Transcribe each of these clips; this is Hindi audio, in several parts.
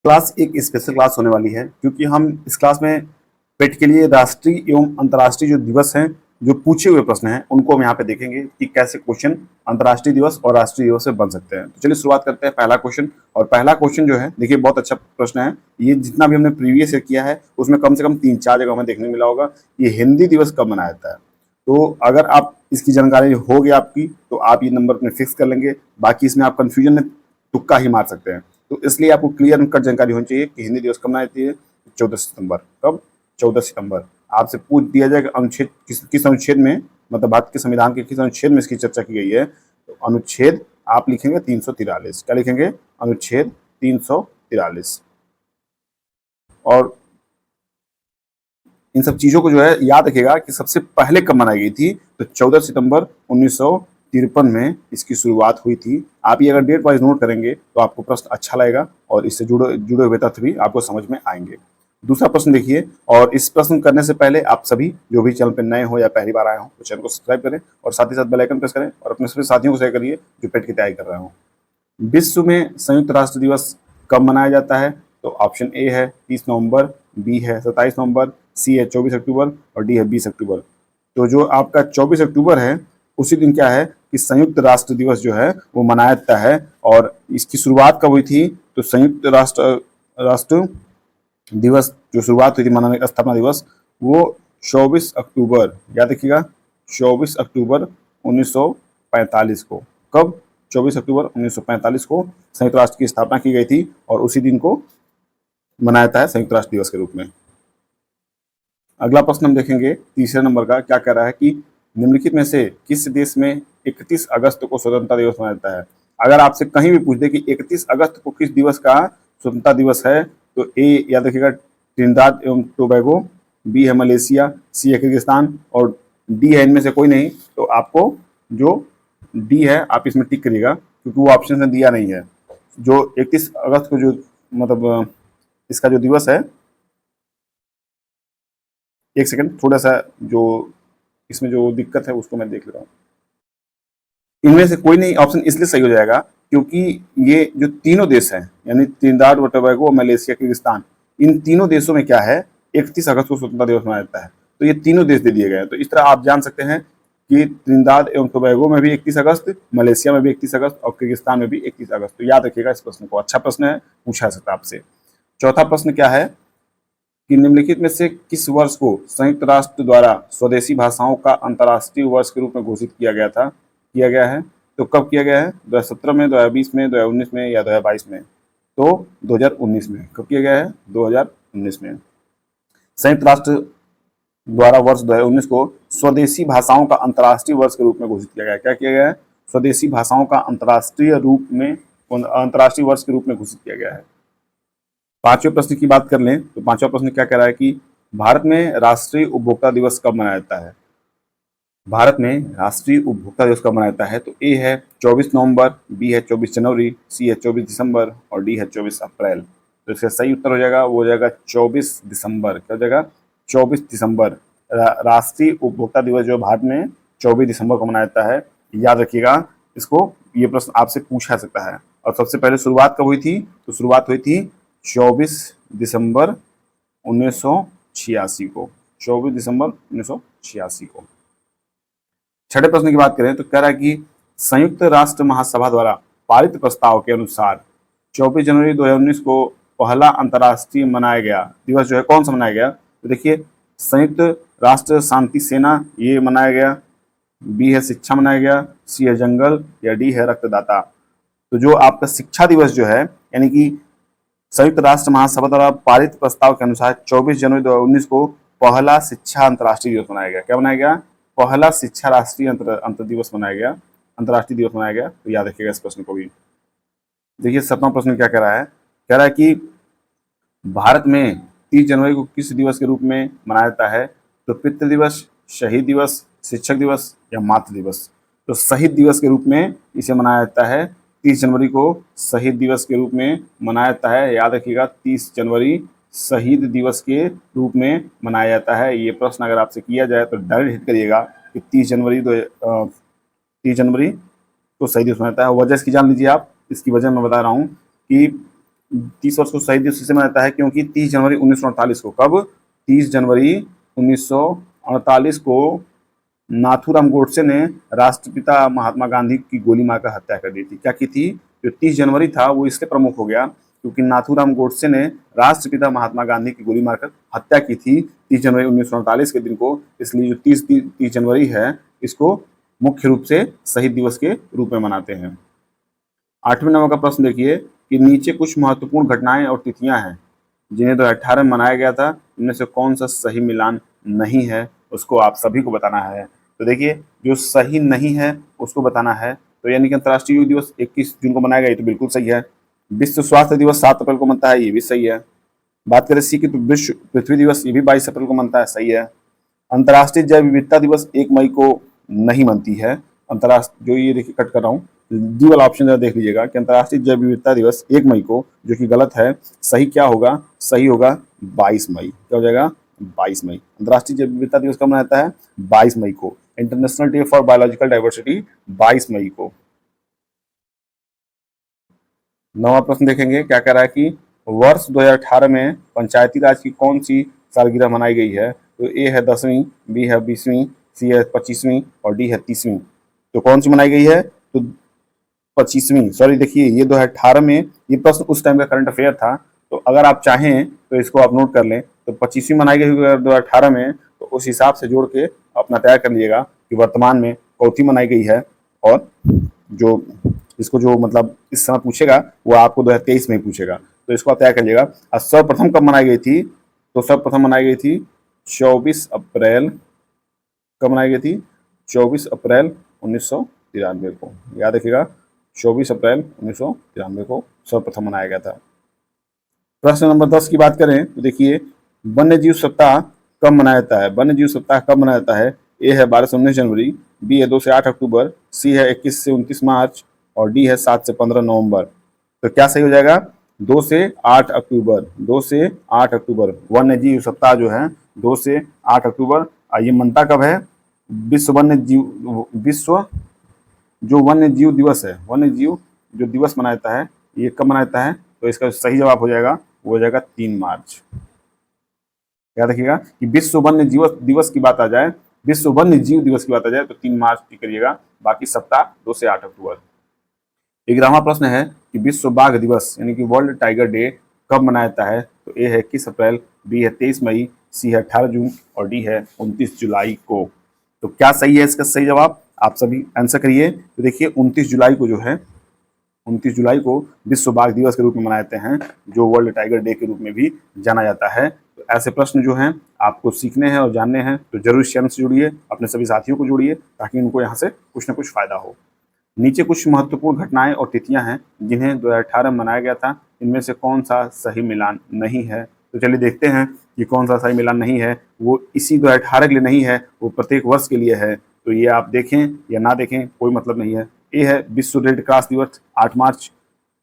क्लास एक स्पेशल क्लास होने वाली है क्योंकि हम इस क्लास में पेट के लिए राष्ट्रीय एवं अंतर्राष्ट्रीय जो दिवस हैं, जो पूछे हुए प्रश्न हैं, उनको हम यहाँ पे देखेंगे कि कैसे क्वेश्चन अंतर्राष्ट्रीय दिवस और राष्ट्रीय दिवस से बन सकते हैं। तो चलिए शुरुआत करते हैं पहला क्वेश्चन। और पहला क्वेश्चन जो है, देखिए बहुत अच्छा प्रश्न है। ये जितना भी हमने प्रीवियस ईयर किया है उसमें कम से कम 3-4 जगह हमें देखने मिला होगा। ये हिंदी दिवस कब मनाया जाता है। तो अगर आप इसकी जानकारी हो गई आपकी तो आप ये नंबर अपने फिक्स कर लेंगे। बाकी इसमें आप कंफ्यूजन में तुक्का ही मार सकते हैं। तो इसलिए आपको क्लियर कट जानकारी होनी चाहिए कि हिंदी दिवस कब मनाई जाती है। 14 सितंबर। कब? 14 सितंबर। आपसे पूछ दिया जाए कि अनुच्छेद किस अनुच्छेद में, मतलब भारत के संविधान के किस अनुच्छेद में इसकी चर्चा की गई है। तो अनुच्छेद आप लिखेंगे 343। क्या लिखेंगे? अनुच्छेद 343। और इन सब चीजों को जो है याद रखिएगा कि सबसे पहले कब मनाई गई थी। तो 14 सितंबर 1953 में इसकी शुरुआत हुई थी। आप ये अगर डेट वाइज नोट करेंगे तो आपको प्रश्न अच्छा लगेगा और इससे जुड़े हुए तथ्य भी आपको समझ में आएंगे। दूसरा प्रश्न देखिए, और इस प्रश्न करने से पहले आप सभी जो भी चैनल पर नए हो या पहली बार आए हो तो चैनल को सब्सक्राइब करें और साथ ही साथ बेल आइकन प्रेस करें और अपने सभी साथियों को शेयर करिए जो पेट की तैयारी कर रहे हो। विश्व में संयुक्त राष्ट्र दिवस कब मनाया जाता है? तो ऑप्शन ए है 30 नवंबर, बी है 27 नवंबर, सी है 24 अक्टूबर और डी है 20 अक्टूबर। तो जो आपका 24 अक्टूबर है उसी दिन क्या है कि संयुक्त राष्ट्र दिवस जो है वो मनाया जाता है। और इसकी शुरुआत कब हुई थी? तो संयुक्त राष्ट्र दिवस जो शुरुआत हुई थी मनाने का, स्थापना दिवस, वो 24 अक्टूबर, याद रखिएगा, 24 अक्टूबर 1945 को। कब? 24 अक्टूबर 1945 को संयुक्त राष्ट्र की स्थापना की गई थी और उसी दिन को मनाया जाता है संयुक्त राष्ट्र दिवस के रूप में। अगला प्रश्न हम देखेंगे तीसरे नंबर का। क्या कह रहा है कि निम्नलिखित में से किस देश में 31 अगस्त को स्वतंत्रता दिवस मनाया जाता है? अगर आपसे कहीं भी पूछ दे कि 31 अगस्त को किस दिवस का स्वतंत्रता दिवस है, तो ए याद रखिएगा ट्रिनिदाद एवं टोबैगो, बी है मलेशिया, सी है किर्गिस्तान और डी है इनमें से कोई नहीं। तो आपको जो डी है आप इसमें टिक करिएगा क्योंकि वो ऑप्शन में दिया नहीं है। जो 31 अगस्त को जो मतलब इसका जो दिवस है, एक सेकंड, थोड़ा सा जो इसमें जो दिक्कत है उसको मैं देख ले रहा हूँ। इनमें से कोई नहीं ऑप्शन इसलिए सही हो जाएगा क्योंकि ये जो तीनों देश हैं, यानी त्रिनिदाद व टोबैगो, मलेशिया, किर्गिस्तान, इन तीनों देशों में क्या है, 31 अगस्त को स्वतंत्रता दिवस मनाया जाता है। तो ये तीनों देश दे दिए गए हैं। तो इस तरह आप जान सकते हैं कि त्रिनिदाद एवं टोबैगो में भी 31 अगस्त, मलेशिया में भी 31 अगस्त और किर्गिस्तान में भी 31 अगस्त। तो याद रखिएगा इस प्रश्न को, अच्छा प्रश्न है, पूछा जा सकता है आपसे। चौथा प्रश्न क्या है कि निम्नलिखित में से किस वर्ष को संयुक्त राष्ट्र द्वारा स्वदेशी भाषाओं का अंतर्राष्ट्रीय वर्ष के रूप में घोषित किया गया है? तो कब किया गया है? 2017 में, 2020 में, 2019 में या 2022 में? तो 2019 में। कब किया गया है? 2019 में। संयुक्त राष्ट्र द्वारा वर्ष 2019 को स्वदेशी भाषाओं का अंतर्राष्ट्रीय वर्ष के रूप में घोषित किया गया है। क्या किया गया है? स्वदेशी भाषाओं का अंतर्राष्ट्रीय वर्ष के रूप में घोषित किया गया है। पांचवें प्रश्न की बात कर लें तो पांचवा प्रश्न क्या कह रहा है कि भारत में राष्ट्रीय उपभोक्ता दिवस कब मनाया जाता है? भारत में राष्ट्रीय उपभोक्ता दिवस कब मनाया जाता है? तो ए है 24 नवंबर, बी है 24 जनवरी, सी है 24 दिसंबर और डी है 24 अप्रैल। तो इसका सही उत्तर हो जाएगा, वो हो जाएगा 24 दिसंबर। क्या हो जाएगा? 24 दिसंबर। राष्ट्रीय उपभोक्ता दिवस जो भारत में 24 दिसंबर को मनाया जाता है। याद रखिएगा इसको, ये प्रश्न आपसे पूछा सकता है। और सबसे पहले शुरुआत कब हुई थी? तो शुरुआत हुई थी 24 दिसंबर 1986 को। 24 दिसंबर 1986 को। छठे प्रश्न की बात करें तो कह रहा है कि संयुक्त राष्ट्र महासभा द्वारा पारित प्रस्ताव के अनुसार 24 जनवरी 2019 को पहला अंतर्राष्ट्रीय मनाया गया दिवस जो है कौन सा मनाया गया? तो देखिए, संयुक्त राष्ट्र शांति सेना ये मनाया गया, बी है शिक्षा मनाया गया, सी है जंगल या डी है रक्तदाता। तो जो आपका शिक्षा दिवस जो है, यानी कि संयुक्त राष्ट्र महासभा द्वारा पारित प्रस्ताव के अनुसार 24 जनवरी 2019 को पहला शिक्षा अंतर्राष्ट्रीय दिवस मनाया गया। क्या बनाया गया? पहला शिक्षा राष्ट्रीय अंतर दिवस मनाया गया, अंतर्राष्ट्रीय दिवस मनाया गया। तो याद रखिएगा इस प्रश्न को भी। देखिए 7वां प्रश्न क्या कह रहा है? कह रहा है कि भारत में 30 जनवरी को किस दिवस के रूप में मनाया जाता है? तो पितृ दिवस, शहीद दिवस, शिक्षक दिवस या मातृ दिवस? तो शहीद दिवस के रूप में इसे मनाया जाता है। 30 जनवरी को शहीद दिवस के रूप में मनाया जाता है। याद रखिएगा 30 जनवरी शहीद दिवस के रूप में मनाया जाता है। ये प्रश्न अगर आपसे किया जाए तो डायरेक्ट हिट करिएगा कि 30 जनवरी को शहीद दिवस मनाया जाता है। वजह इसकी जान लीजिए आप। इसकी वजह मैं बता रहा हूँ कि 30 वर्ष को शहीद दिवस इससे मनाया जाता है क्योंकि 30 जनवरी 1948 को, कब, 30 जनवरी 1948 को नाथूराम गोडसे ने राष्ट्रपिता महात्मा गांधी की गोली मारकर हत्या कर दी थी। क्या की थी? जो 30 जनवरी था वो इसलिए प्रमुख हो गया क्योंकि नाथूराम गोडसे ने राष्ट्रपिता महात्मा गांधी की गोली मारकर हत्या की थी 30 जनवरी 1948 के दिन को। इसलिए जो 30 जनवरी है इसको मुख्य रूप से शहीद दिवस के रूप में मनाते हैं। 8वें नंबर का प्रश्न देखिए कि नीचे कुछ महत्वपूर्ण घटनाएं और तिथियां हैं जिन्हें 2018 में मनाया गया था, इनमें से कौन सा सही मिलान नहीं है उसको आप सभी को बताना है। तो देखिए जो सही नहीं है उसको बताना है, तो यानी कि अंतर्राष्ट्रीय योग दिवस 21 जून को मनाया गया, ये तो बिल्कुल सही है। विश्व स्वास्थ्य दिवस 7 अप्रैल को मनता है, ये भी सही है। बात करें सी की तो विश्व पृथ्वी दिवस ये भी 22 अप्रैल को मनता है, सही है। अंतर्राष्ट्रीय जैव विविधता दिवस 1 मई को नहीं मनती है। अंतर्राष्ट्रीय जो ये देखिए कट कर रहा हूँ, डी वाला ऑप्शन जरा देख लीजिएगा कि अंतर्राष्ट्रीय जैव विविधता दिवस 1 मई को, जो कि गलत है। सही क्या होगा? सही होगा 22 मई। क्या हो जाएगा? 22 मई। अंतर्राष्ट्रीय जैव विविधता दिवस कब मनाया जाता है? 22 मई को। International day for biological diversity 22 मई को। 9वां प्रश्न देखेंगे क्या कह रहा है कि वर्ष 2018 में पंचायती राज की कौन सी सालगिरह मनाई गई है? तो ए है 10वीं, बी है 20वीं, सी है 25वीं और डी है 30वीं। तो कौन सी मनाई गई है? तो 25वीं। सॉरी देखिए ये 2018 में, ये प्रश्न उस टाइम का करंट अफेयर था, तो अगर आप चाहें तो इसको आप नोट कर लें। तो 25वीं मनाई गई 2018 में, तो उस हिसाब से जोड़ के अपना तैयार कर लीजिएगा कि वर्तमान में कौन सी मनाई गई है। और जो इसको जो मतलब इस समय पूछेगा वो आपको 2023 में ही पूछेगा, तो इसको आप तैयार करिएगा। और सर्वप्रथम कब मनाई गई थी? तो सर्वप्रथम मनाई गई थी 24 अप्रैल। कब मनाई गई थी? 24 अप्रैल 1993 को। याद रखिएगा 24 अप्रैल 1993 को सर्वप्रथम मनाया गया था। प्रश्न नंबर 10 की बात करें तो देखिए वन्य जीव सप्ताह कब मनाया जाता है? वन्य जीव सप्ताह कब मनाया जाता है? ए है 12 से 19 जनवरी, बी है 2 से 8 अक्टूबर, सी है 21 से 29 मार्च और डी है 7 से 15 नवंबर। तो क्या सही हो जाएगा? 2 से 8 अक्टूबर। 2 से 8 अक्टूबर वन्य जीव सप्ताह जो है 2 से 8 अक्टूबर। ये मनता कब है? विश्व वन्य जीव, विश्व जो वन्य जीव दिवस है, वन्य जीव जो दिवस मनाया जाता है, ये कब मनाया जाता है? तो इसका सही जवाब हो जाएगा, वो हो जाएगा 3 मार्च। याद रखिएगा कि विश्व वन्य जीव दिवस की बात आ जाए, विश्व वन्य जीव दिवस की बात आ जाए तो 3 मार्च की करिएगा, बाकी सप्ताह 2 से 8 अक्टूबर। 11वां प्रश्न है कि विश्व बाघ दिवस यानी कि वर्ल्ड टाइगर डे कब मनाया जाता है? तो ए है 21 अप्रैल, बी है 23 मई, सी है 18 जून और डी है 29 जुलाई को। तो क्या सही है इसका सही जवाब? आप सभी आंसर करिए। तो देखिए 29 जुलाई को जो है, 29 जुलाई को विश्व बाघ दिवस के रूप में मनाते हैं, जो वर्ल्ड टाइगर डे के रूप में भी जाना जाता है। तो ऐसे प्रश्न जो हैं आपको सीखने हैं और जानने हैं, तो जरूर इस चैनल से जुड़िए, अपने सभी साथियों को जोड़िए ताकि उनको यहाँ से कुछ ना कुछ फायदा हो। नीचे कुछ महत्वपूर्ण घटनाएं और तिथियां हैं जिन्हें 2018 में मनाया गया था, इनमें से कौन सा सही मिलान नहीं है? तो चलिए देखते हैं कि कौन सा सही मिलान नहीं है। वो इसी 2018 के लिए नहीं है, वो प्रत्येक वर्ष के लिए है। तो ये आप देखें या ना देखें कोई मतलब नहीं है। ये है विश्व रेड क्रॉस दिवस 8 मार्च,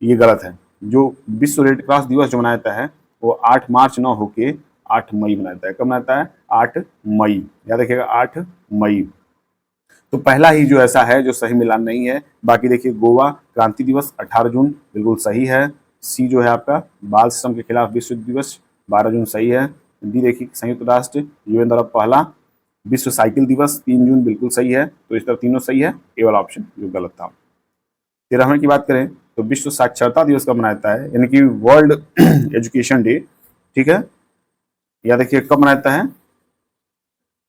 ये गलत है। जो विश्व रेड क्रॉस दिवस जो मनाया जाता है वो 8 मार्च ना होके 8 मई मनाया जाता है। कब मनाता है? 8 मई। याद रखिएगा 8 मई। तो पहला ही जो ऐसा है जो सही मिलान नहीं है। बाकी देखिए गोवा क्रांति दिवस 18 जून बिल्कुल सही है। सी जो है आपका बाल श्रम के खिलाफ विश्व दिवस 12 जून सही है। डी देखिए संयुक्त राष्ट्र यूएन द्वारा पहला विश्व साइकिल दिवस 3 जून बिल्कुल सही है। तो इस तरह तीनों सही है, ए वाला ऑप्शन जो गलत था। 13वें की बात करें तो विश्व साक्षरता दिवस कब मनाया जाता है? यानी कि वर्ल्ड एजुकेशन डे, ठीक है। या देखिए कब मनाया जाता है?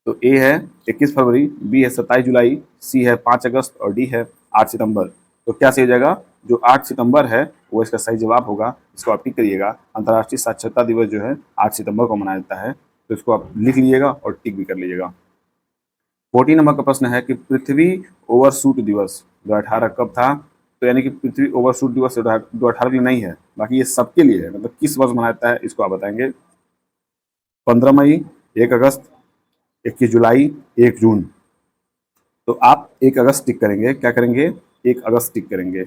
तो ए है 21 फरवरी, बी है 27 जुलाई, सी है 5 अगस्त और डी है 8 सितंबर। तो क्या सही हो जाएगा? जो 8 सितंबर है वो इसका सही जवाब होगा। इसको आप टिक करिएगा। अंतर्राष्ट्रीय साक्षरता दिवस जो है 8 सितंबर को मनाया जाता है, तो इसको आप लिख लीजिएगा और टिक भी कर लीजिएगा। 14 नंबर का प्रश्न है कि पृथ्वी ओवरशूट दिवस 2018 कब था? तो यानी कि पृथ्वी ओवरशूट दिवस 2018 के लिए नहीं है, बाकी ये सबके लिए है। मतलब किस वर्ष मनाया जाता है इसको आप बताएंगे। 15 मई, 1 अगस्त, 21 जुलाई, 1 जून। तो आप 1 अगस्त टिक करेंगे। क्या करेंगे? 1 अगस्त टिक करेंगे।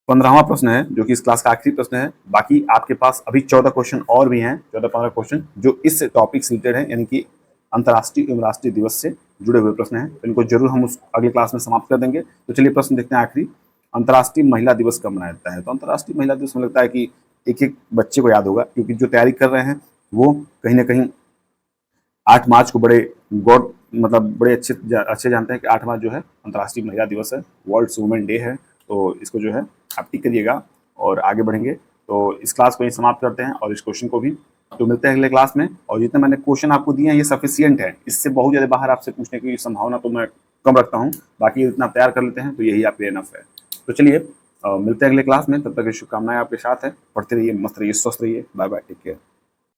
15वां प्रश्न है जो कि इस क्लास का आखिरी प्रश्न है। बाकी आपके पास अभी 14 क्वेश्चन और भी हैं, 14-15 क्वेश्चन जो इस टॉपिक से रिलेटेड है, यानी कि अंतर्राष्ट्रीय एवं राष्ट्रीय दिवस से जुड़े हुए प्रश्न हैं। तो इनको जरूर हम उस अगली क्लास में समाप्त कर देंगे। तो चलिए प्रश्न देखते हैं आखिरी। अंतर्राष्ट्रीय महिला दिवस कब मनाया जाता है? तो अंतर्राष्ट्रीय महिला दिवस में लगता है कि एक एक बच्चे को याद होगा, क्योंकि जो तैयारी कर रहे हैं वो कहीं ना कहीं 8 मार्च को बड़े गौर मतलब बड़े अच्छे जानते हैं कि 8 मार्च जो है अंतर्राष्ट्रीय महिला दिवस है, वर्ल्ड वुमेन डे है। तो इसको जो है आप टिक करिएगा और आगे बढ़ेंगे। तो इस क्लास को यहीं समाप्त करते हैं और इस क्वेश्चन को भी। तो मिलते हैं अगले क्लास में। और जितने मैंने क्वेश्चन आपको दिए हैं ये सफिशियंट है, इससे बहुत ज़्यादा बाहर आपसे पूछने की संभावना तो मैं कम रखता हूँ। बाकी इतना तैयार कर लेते हैं तो यही आपके इनफ है। तो चलिए मिलते हैं अगले क्लास में। तब तक की शुभकामनाएं आपके साथ है। पढ़ते रहिए, मस्त रहिए, स्वस्थ रहिए। Bye bye, take care.